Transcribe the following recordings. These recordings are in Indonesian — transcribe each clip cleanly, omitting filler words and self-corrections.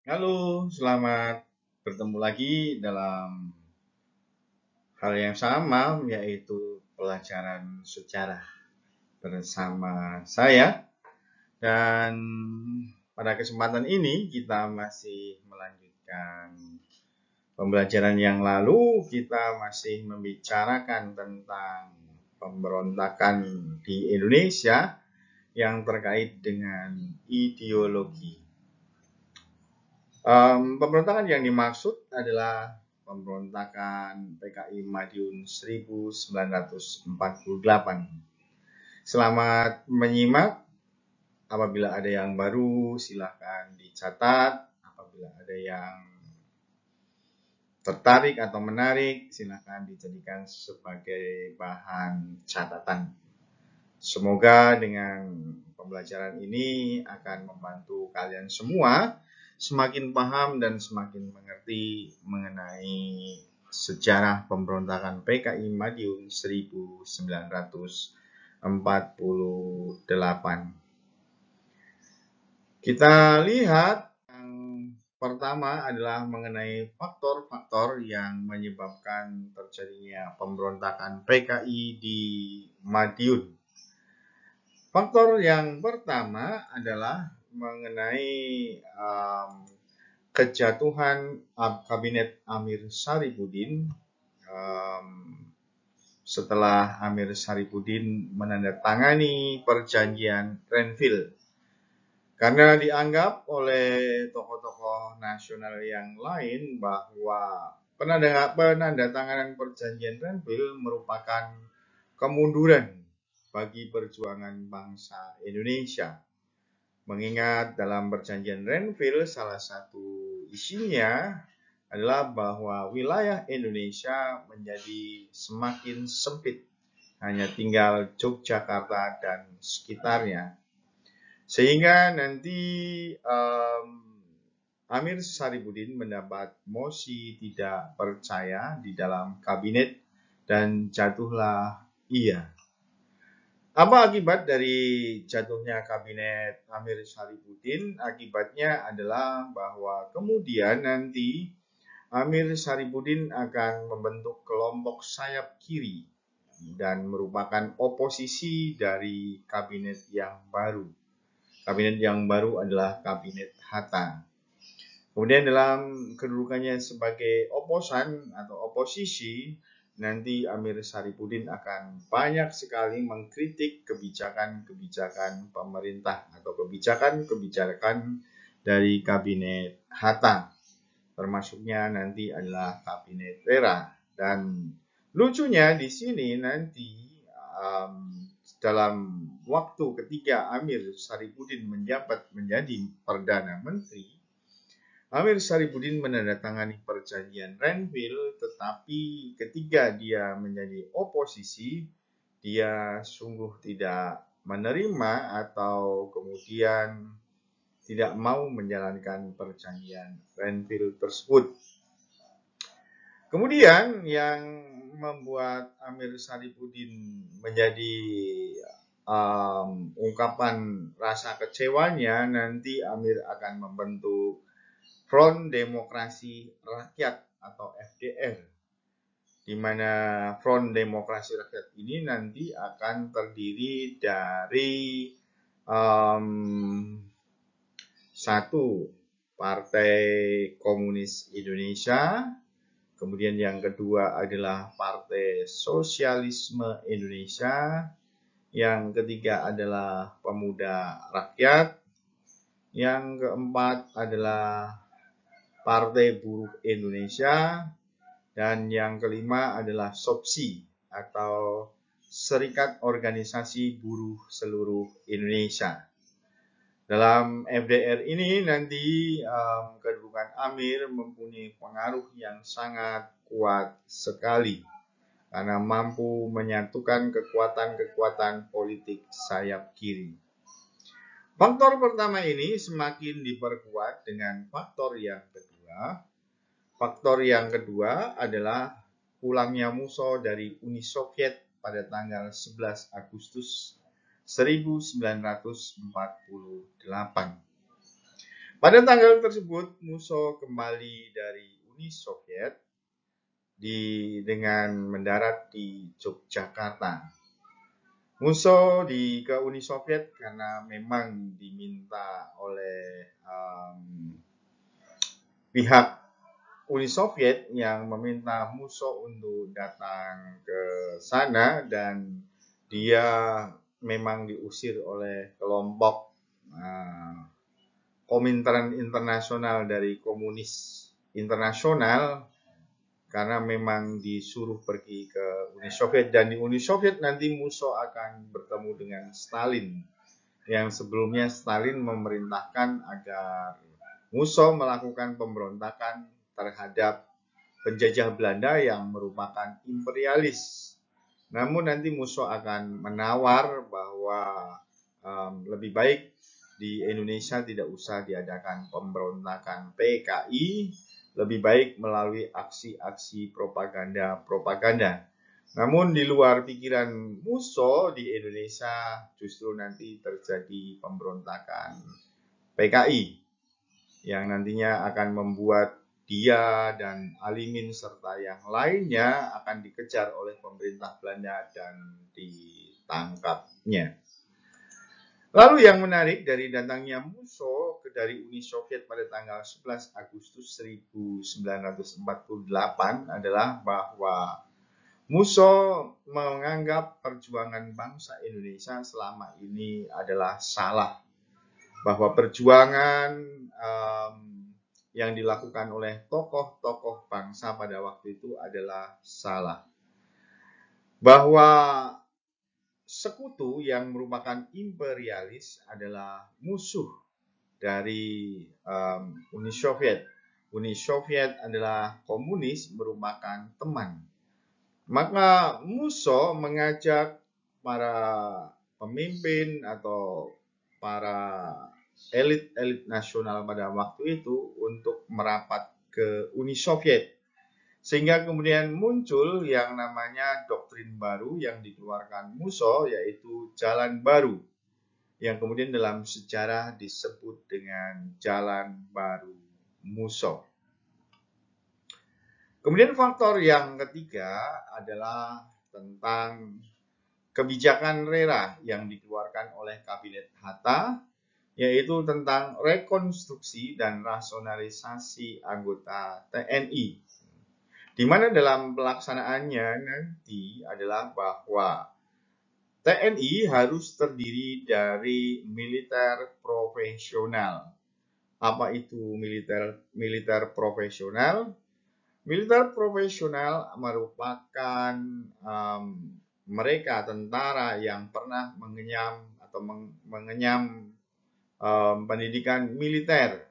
Halo, selamat bertemu lagi dalam hal yang sama, yaitu pelajaran sejarah bersama saya. Dan pada kesempatan ini kita masih melanjutkan pembelajaran yang lalu. Kita masih membicarakan tentang pemberontakan di Indonesia yang terkait dengan ideologi. Pemberontakan yang dimaksud adalah pemberontakan PKI Madiun 1948. Selamat menyimak. Apabila ada yang baru, silakan dicatat. Apabila ada yang tertarik atau menarik, silakan dijadikan sebagai bahan catatan. Semoga dengan pembelajaran ini akan membantu kalian semua semakin paham dan semakin mengerti mengenai sejarah pemberontakan PKI Madiun 1948. Kita lihat yang pertama adalah mengenai faktor-faktor yang menyebabkan terjadinya pemberontakan PKI di Madiun. Faktor yang pertama adalah mengenai kejatuhan kabinet Amir Saripudin setelah Amir Saripudin menandatangani perjanjian Renville. Karena dianggap oleh tokoh-tokoh nasional yang lain bahwa penandatanganan perjanjian Renville merupakan kemunduran bagi perjuangan bangsa Indonesia. Mengingat dalam perjanjian Renville salah satu isinya adalah bahwa wilayah Indonesia menjadi semakin sempit, hanya tinggal Yogyakarta dan sekitarnya. Sehingga nanti Amir Saripudin mendapat mosi tidak percaya di dalam kabinet dan jatuhlah ia. Apa akibat dari jatuhnya kabinet Amir Saripudin? Akibatnya adalah bahwa kemudian nanti Amir Saripudin akan membentuk kelompok sayap kiri dan merupakan oposisi dari kabinet yang baru. Kabinet yang baru adalah kabinet Hatta. Kemudian dalam kedudukannya sebagai oposan atau oposisi, nanti Amir Saripudin akan banyak sekali mengkritik kebijakan-kebijakan pemerintah atau kebijakan-kebijakan dari kabinet Hatta. Termasuknya nanti adalah kabinet Vera. Dan lucunya di sini nanti dalam waktu ketika Amir Saripudin menjabat menjadi Perdana Menteri, Amir Saripudin menandatangani perjanjian Renville, tetapi ketika dia menjadi oposisi, dia sungguh tidak menerima atau kemudian tidak mau menjalankan perjanjian Renville tersebut. Kemudian yang membuat Amir Saripudin menjadi ungkapan rasa kecewanya, nanti Amir akan membentuk Front Demokrasi Rakyat atau FDR, di mana Front Demokrasi Rakyat ini nanti akan terdiri dari satu, Partai Komunis Indonesia, kemudian yang kedua adalah Partai Sosialisme Indonesia, yang ketiga adalah Pemuda Rakyat, yang keempat adalah Partai Buruh Indonesia, dan yang kelima adalah SOPSI atau Serikat Organisasi Buruh Seluruh Indonesia. Dalam FDR ini nanti kedudukan Amir mempunyai pengaruh yang sangat kuat sekali karena mampu menyatukan kekuatan-kekuatan politik sayap kiri. Faktor pertama ini semakin diperkuat dengan faktor yang kedua. Faktor yang kedua adalah pulangnya Musso dari Uni Soviet pada tanggal 11 Agustus 1948. Pada tanggal tersebut, Musso kembali dari Uni Soviet dengan mendarat di Yogyakarta. Musso ke Uni Soviet karena memang diminta oleh pihak Uni Soviet yang meminta Musso untuk datang ke sana, dan dia memang diusir oleh kelompok Komintern Internasional dari Komunis Internasional karena memang disuruh pergi ke Uni Soviet. Dan di Uni Soviet nanti Musso akan bertemu dengan Stalin, yang sebelumnya Stalin memerintahkan agar Musso melakukan pemberontakan terhadap penjajah Belanda yang merupakan imperialis. Namun nanti Musso akan menawar bahwa lebih baik di Indonesia tidak usah diadakan pemberontakan PKI, lebih baik melalui aksi-aksi propaganda. Namun di luar pikiran Musso, di Indonesia justru nanti terjadi pemberontakan PKI yang nantinya akan membuat dia dan Alimin serta yang lainnya akan dikejar oleh pemerintah Belanda dan ditangkapnya. Lalu yang menarik dari datangnya Musso dari Uni Soviet pada tanggal 11 Agustus 1948 adalah bahwa Musso menganggap perjuangan bangsa Indonesia selama ini adalah salah. Bahwa perjuangan yang dilakukan oleh tokoh-tokoh bangsa pada waktu itu adalah salah. Bahwa sekutu yang merupakan imperialis adalah musuh dari Uni Soviet. Uni Soviet adalah komunis, merupakan teman. Maka Musso mengajak para pemimpin atau para elit-elit nasional pada waktu itu untuk merapat ke Uni Soviet. Sehingga kemudian muncul yang namanya doktrin baru yang dikeluarkan Musso, yaitu Jalan Baru, yang kemudian dalam sejarah disebut dengan Jalan Baru Musso. Kemudian faktor yang ketiga adalah tentang kebijakan RERA yang dikeluarkan oleh Kabinet Hatta, yaitu tentang rekonstruksi dan rasionalisasi anggota TNI. Di mana dalam pelaksanaannya nanti adalah bahwa TNI harus terdiri dari militer profesional. Apa itu militer profesional? Militer profesional merupakan mereka tentara yang pernah mengenyam pendidikan militer.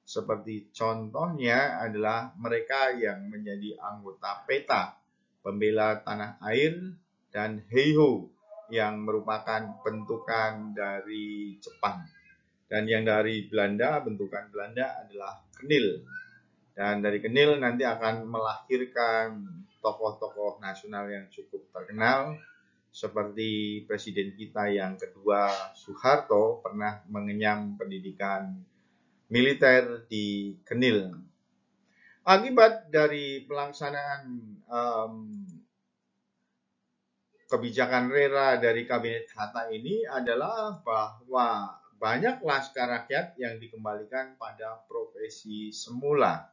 Seperti contohnya adalah mereka yang menjadi anggota PETA, Pembela Tanah Air, dan Heiho yang merupakan bentukan dari Jepang. Dan yang dari Belanda, bentukan Belanda adalah KNIL. Dan dari KNIL nanti akan melahirkan tokoh-tokoh nasional yang cukup terkenal, seperti Presiden kita yang kedua, Soeharto, pernah mengenyam pendidikan militer di KNIL. Akibat dari pelaksanaan kebijakan RERA dari Kabinet Hatta ini adalah bahwa banyak laskar rakyat yang dikembalikan pada profesi semula,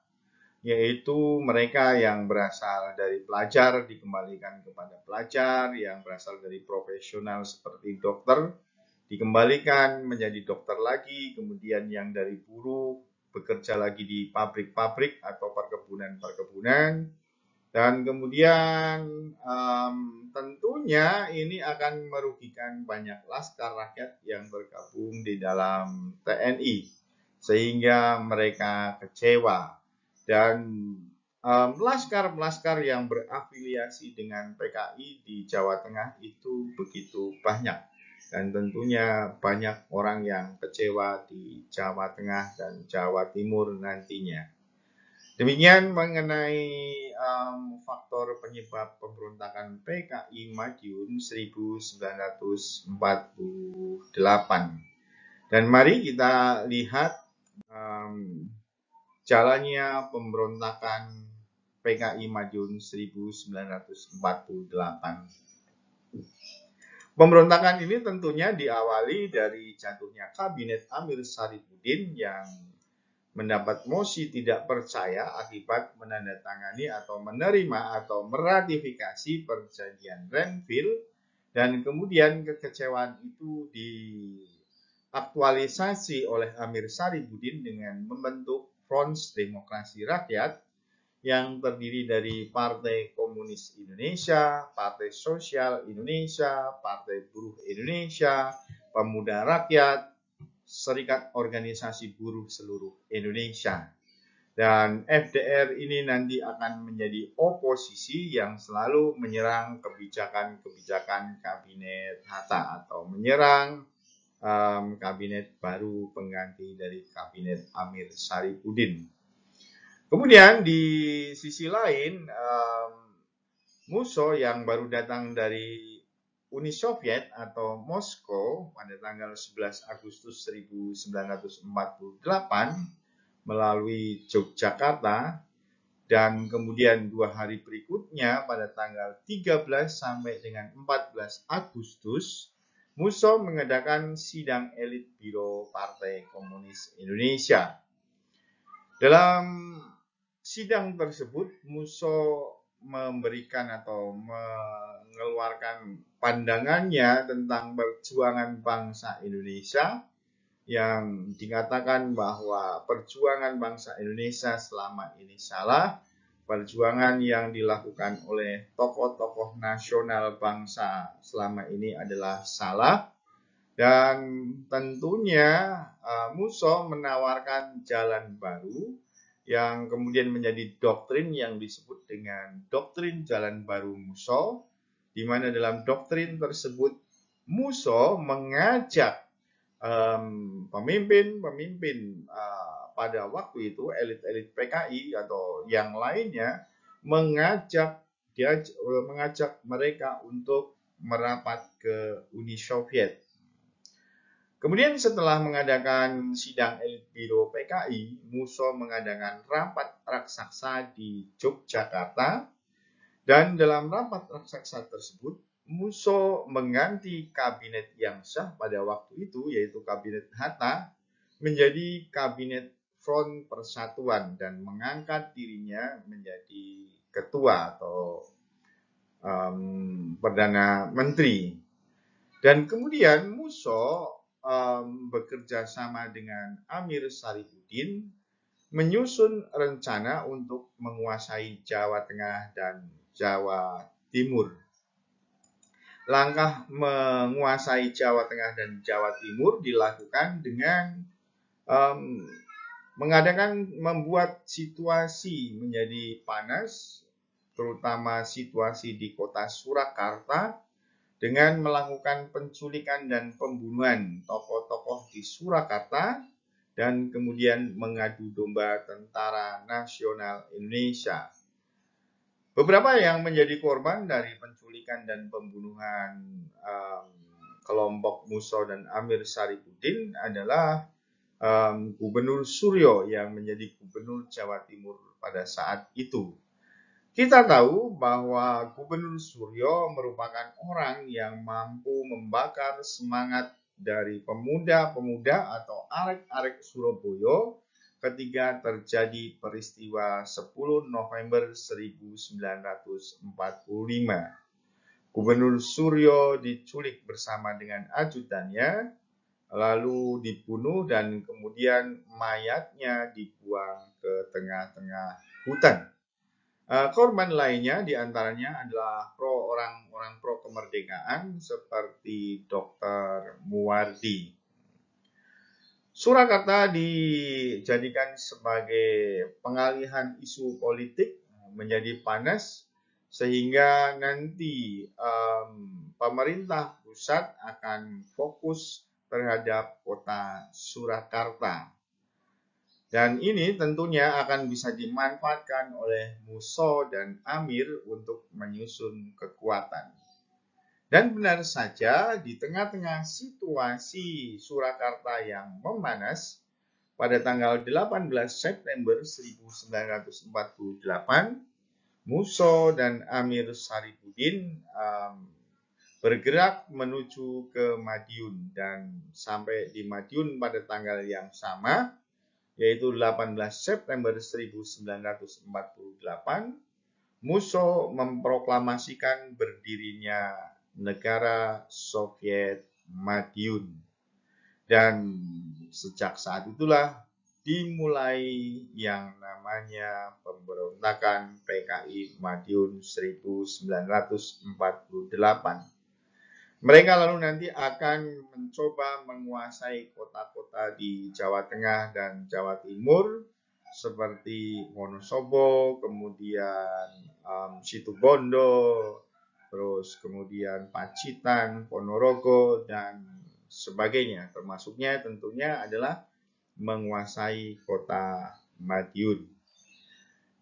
yaitu mereka yang berasal dari pelajar dikembalikan kepada pelajar, yang berasal dari profesional seperti dokter dikembalikan menjadi dokter lagi, kemudian yang dari buruh bekerja lagi di pabrik-pabrik atau perkebunan-perkebunan, dan kemudian tentunya ini akan merugikan banyak laskar rakyat yang bergabung di dalam TNI, sehingga mereka kecewa. Dan laskar-laskar yang berafiliasi dengan PKI di Jawa Tengah itu begitu banyak. Dan tentunya banyak orang yang kecewa di Jawa Tengah dan Jawa Timur nantinya. Demikian mengenai faktor penyebab pemberontakan PKI Madiun 1948. Dan mari kita lihat um, jalannya pemberontakan PKI Madiun 1948. Pemberontakan ini tentunya diawali dari jatuhnya Kabinet Amir Syarifuddin yang mendapat mosi tidak percaya akibat menandatangani atau menerima atau meratifikasi perjanjian Renville, dan kemudian kekecewaan itu diaktualisasi oleh Amir Syarifuddin dengan membentuk Front Demokrasi Rakyat yang terdiri dari Partai Komunis Indonesia, Partai Sosial Indonesia, Partai Buruh Indonesia, Pemuda Rakyat, Serikat Organisasi Buruh Seluruh Indonesia. Dan FDR ini nanti akan menjadi oposisi yang selalu menyerang kebijakan-kebijakan Kabinet Hatta atau menyerang kabinet baru pengganti dari Kabinet Amir Syarifuddin. Kemudian di sisi lain, Musso yang baru datang dari Uni Soviet atau Moskow pada tanggal 11 Agustus 1948 melalui Yogyakarta, dan kemudian 2 hari berikutnya pada tanggal 13 sampai dengan 14 Agustus Musso mengadakan sidang elit Biro Partai Komunis Indonesia. Dalam sidang tersebut Musso memberikan atau mengeluarkan pandangannya tentang perjuangan bangsa Indonesia, yang dikatakan bahwa perjuangan bangsa Indonesia selama ini salah, perjuangan yang dilakukan oleh tokoh-tokoh nasional bangsa selama ini adalah salah, dan tentunya Musso menawarkan jalan baru yang kemudian menjadi doktrin yang disebut dengan doktrin jalan baru Musso, di mana dalam doktrin tersebut Musso mengajak pemimpin-pemimpin pada waktu itu, elit-elit PKI atau yang lainnya, mengajak mereka untuk merapat ke Uni Soviet. Kemudian setelah mengadakan sidang elit Biro PKI, Musso mengadakan rapat raksasa di Yogyakarta, dan dalam rapat raksasa tersebut Musso mengganti kabinet yang sah pada waktu itu, yaitu Kabinet Hatta, menjadi Kabinet Front Persatuan dan mengangkat dirinya menjadi ketua atau Perdana Menteri. Dan kemudian Musso bekerja sama dengan Amir Syarifuddin menyusun rencana untuk menguasai Jawa Tengah dan Jawa Timur. Langkah menguasai Jawa Tengah dan Jawa Timur dilakukan dengan membuat situasi menjadi panas, terutama situasi di kota Surakarta, dengan melakukan penculikan dan pembunuhan tokoh-tokoh di Surakarta, dan kemudian mengadu domba Tentara Nasional Indonesia. Beberapa yang menjadi korban dari penculikan dan pembunuhan kelompok Musso dan Amir Syarifuddin adalah Gubernur Suryo yang menjadi Gubernur Jawa Timur pada saat itu. Kita tahu bahwa Gubernur Suryo merupakan orang yang mampu membakar semangat dari pemuda-pemuda atau arek-arek Surabaya ketika terjadi peristiwa 10 November 1945. Gubernur Suryo diculik bersama dengan ajudannya, lalu dibunuh dan kemudian mayatnya dibuang ke tengah-tengah hutan. Korban lainnya diantaranya adalah orang-orang pro kemerdekaan seperti Dr. Muwardi. Surakarta dijadikan sebagai pengalihan isu politik menjadi panas, sehingga nanti pemerintah pusat akan fokus terhadap kota Surakarta. Dan ini tentunya akan bisa dimanfaatkan oleh Musso dan Amir untuk menyusun kekuatan. Dan benar saja, di tengah-tengah situasi Surakarta yang memanas, pada tanggal 18 September 1948, Muso dan Amir Saripudin bergerak menuju ke Madiun dan sampai di Madiun pada tanggal yang sama, yaitu 18 September 1948, Muso memproklamasikan berdirinya negara Soviet Madiun. Dan sejak saat itulah dimulai yang namanya pemberontakan PKI Madiun 1948. Mereka lalu nanti akan mencoba menguasai kota-kota di Jawa Tengah dan Jawa Timur seperti Wonosobo, kemudian Situbondo, terus kemudian Pacitan, Ponorogo, dan sebagainya. Termasuknya tentunya adalah menguasai kota Madiun.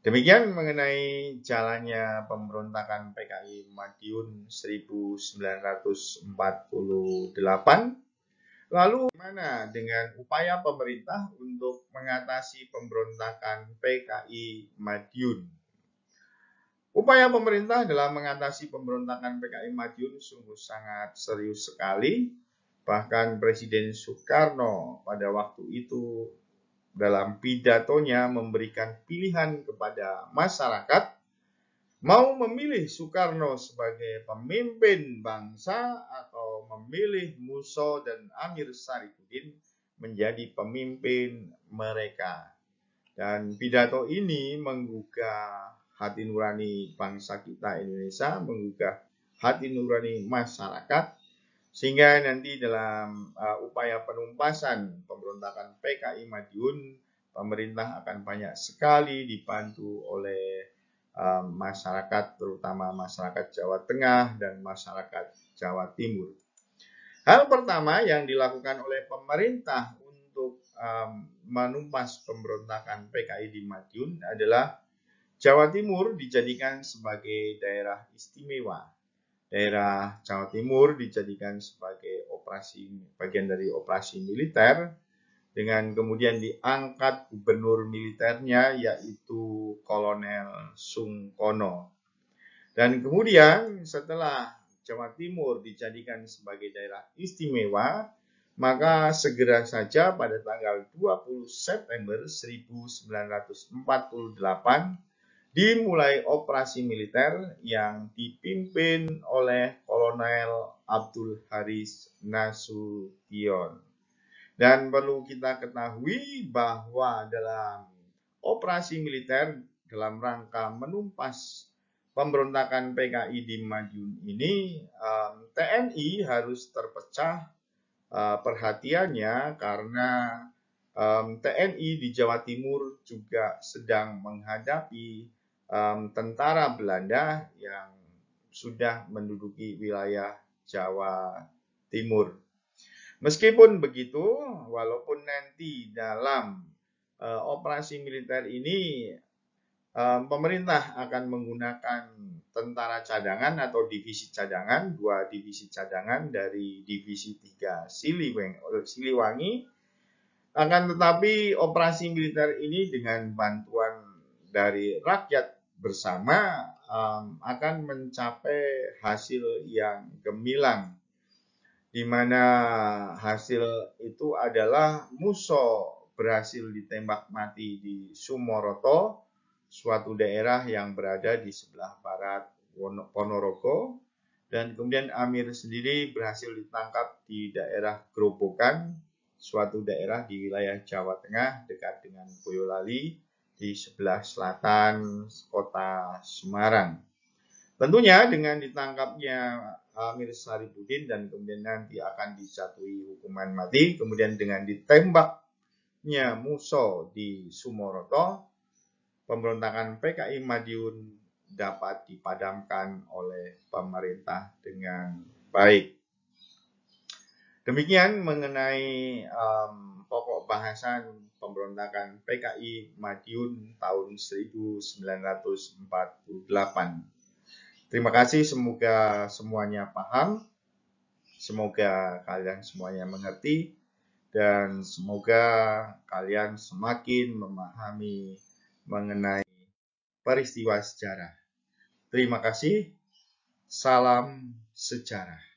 Demikian mengenai jalannya pemberontakan PKI Madiun 1948. Lalu bagaimana dengan upaya pemerintah untuk mengatasi pemberontakan PKI Madiun? Upaya pemerintah dalam mengatasi pemberontakan PKI Madiun sungguh sangat serius sekali. Bahkan Presiden Soekarno pada waktu itu dalam pidatonya memberikan pilihan kepada masyarakat mau memilih Soekarno sebagai pemimpin bangsa atau memilih Muso dan Amir Saripudin menjadi pemimpin mereka. Dan pidato ini menggugah hati nurani bangsa kita Indonesia, menggugah hati nurani masyarakat, sehingga nanti dalam upaya penumpasan pemberontakan PKI Madiun, pemerintah akan banyak sekali dibantu oleh masyarakat, terutama masyarakat Jawa Tengah dan masyarakat Jawa Timur. Hal pertama yang dilakukan oleh pemerintah untuk menumpas pemberontakan PKI di Madiun adalah Jawa Timur dijadikan sebagai daerah istimewa. Daerah Jawa Timur dijadikan sebagai bagian dari operasi militer, dengan kemudian diangkat gubernur militernya yaitu Kolonel Sungkono. Dan kemudian setelah Jawa Timur dijadikan sebagai daerah istimewa, maka segera saja pada tanggal 20 September 1948 dimulai operasi militer yang dipimpin oleh Kolonel Abdul Haris Nasution. Dan perlu kita ketahui bahwa dalam operasi militer dalam rangka menumpas pemberontakan PKI di Madiun ini, TNI harus terpecah perhatiannya karena TNI di Jawa Timur juga sedang menghadapi tentara Belanda yang sudah menduduki wilayah Jawa Timur. Meskipun begitu, walaupun nanti dalam operasi militer ini pemerintah akan menggunakan tentara cadangan atau divisi cadangan, 2 divisi cadangan dari divisi 3 Siliwangi, akan tetapi operasi militer ini dengan bantuan dari rakyat bersama akan mencapai hasil yang gemilang, di mana hasil itu adalah Muso berhasil ditembak mati di Sumoroto, suatu daerah yang berada di sebelah barat Ponorogo, dan kemudian Amir sendiri berhasil ditangkap di daerah Grobogan, suatu daerah di wilayah Jawa Tengah dekat dengan Boyolali di sebelah selatan kota Semarang. Tentunya dengan ditangkapnya Amir Saripudin dan kemudian nanti akan dijatuhi hukuman mati, kemudian dengan ditembaknya Muso di Sumoroto, pemberontakan PKI Madiun dapat dipadamkan oleh pemerintah dengan baik. Demikian mengenai pokok bahasan pemberontakan PKI Madiun tahun 1948. Terima kasih, semoga semuanya paham, semoga kalian semuanya mengerti, dan semoga kalian semakin memahami mengenai peristiwa sejarah. Terima kasih. Salam sejarah.